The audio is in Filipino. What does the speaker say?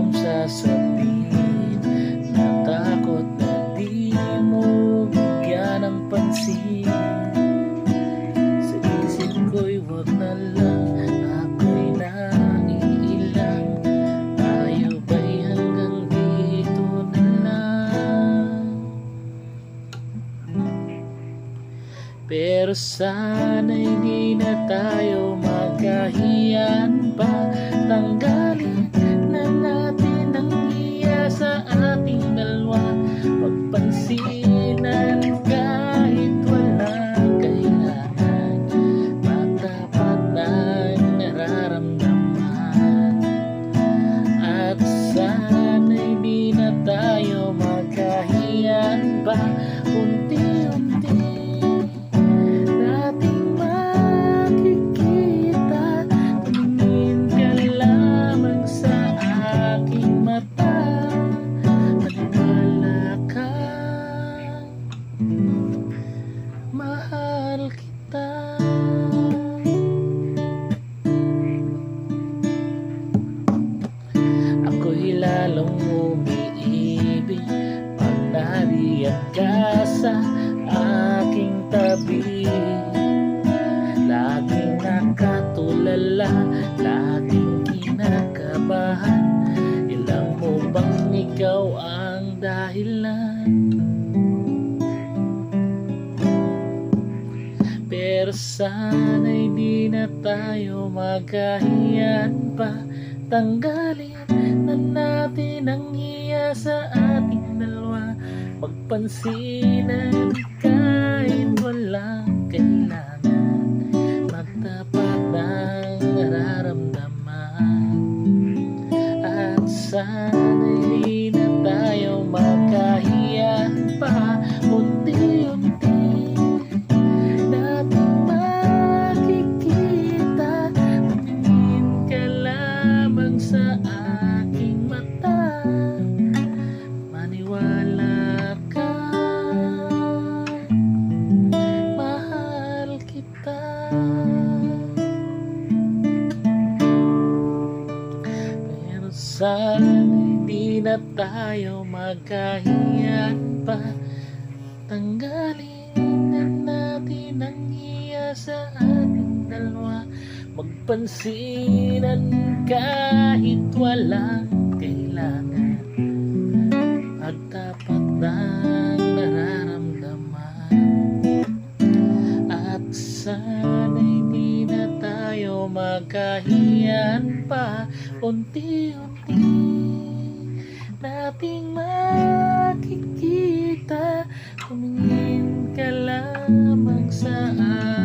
alam sasabihin. Natakot na di mo bigyan ng pansin. Sa isip ko'y wag na lang, ako'y naiilang. Tayo ba'y hanggang dito na lang? Pero sana'y di na tayo magkahiyan pa. Tanggalin na natin ang hiya sa ating dalawa. Magpansinan kahit walang kailangan. Magtapat ng nararamdaman. At sana'y di na tayo magkahiyan pa. Unti-unti mahal kita. Ako'y lalong umiibig pag nariyan ka sa aking tabi. Laging nakatulala, laging kinakabahan. Ilang mo bang ikaw ang dahilan? Pero sana'y di na tayo magkahiyan pa. Tanggalin na natin ang hiya sa ating dalawa. Magpansinan kahit walang kailangan. Magtapat ng nararamdaman. At sana'y di na tayo magkahiyan pa. Unti-unti sa aking mata. Maniwala ka, mahal kita. Pero sana'y di na tayo magkahiyan pa. Tanggalin na natin ang hiya sa ating dalawa. Magpansinan kahit walang kailangan. Magtapat ng nararamdaman. At sana'y di na tayo magkahiyan pa. Unti-unti nating makikita. Tumingin ka lamang sa akin.